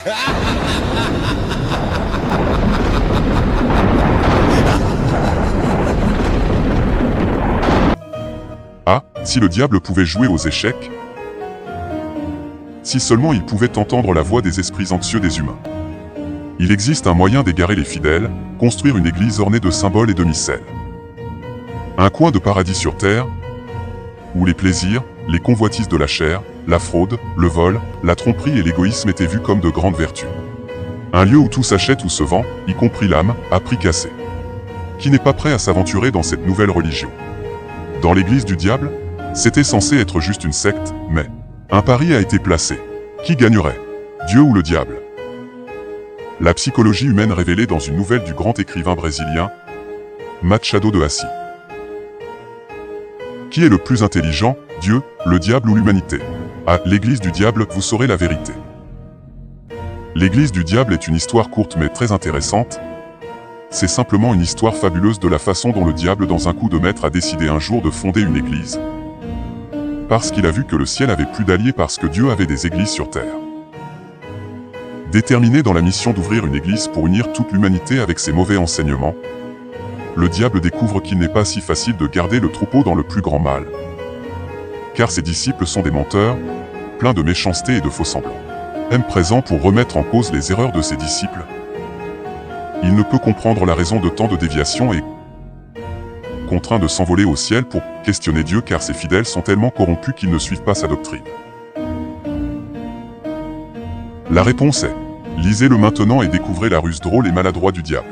Ah, si le diable pouvait jouer aux échecs? Si seulement il pouvait entendre la voix des esprits anxieux des humains. Il existe un moyen d'égarer les fidèles, construire une église ornée de symboles et de missels. Un coin de paradis sur terre, où les plaisirs, les convoitises de la chair, la fraude, le vol, la tromperie et l'égoïsme étaient vus comme de grandes vertus. Un lieu où tout s'achète ou se vend, y compris l'âme, à prix cassé. Qui n'est pas prêt à s'aventurer dans cette nouvelle religion? Dans l'église du diable, c'était censé être juste une secte, mais un pari a été placé. Qui gagnerait? Dieu ou le diable? La psychologie humaine révélée dans une nouvelle du grand écrivain brésilien, Machado de Assis. Qui est le plus intelligent, Dieu, le diable ou l'humanité? À l'église du diable, vous saurez la vérité. L'église du diable est une histoire courte mais très intéressante. C'est simplement une histoire fabuleuse de la façon dont le diable dans un coup de maître a décidé un jour de fonder une église. Parce qu'il a vu que le ciel avait plus d'alliés parce que Dieu avait des églises sur terre. Déterminé dans la mission d'ouvrir une église pour unir toute l'humanité avec ses mauvais enseignements, le diable découvre qu'il n'est pas si facile de garder le troupeau dans le plus grand mal. Car ses disciples sont des menteurs, pleins de méchanceté et de faux-semblants. M présent pour remettre en cause les erreurs de ses disciples. Il ne peut comprendre la raison de tant de déviations et contraint de s'envoler au ciel pour questionner Dieu car ses fidèles sont tellement corrompus qu'ils ne suivent pas sa doctrine. La réponse est: lisez-le maintenant et découvrez la ruse drôle et maladroite du diable.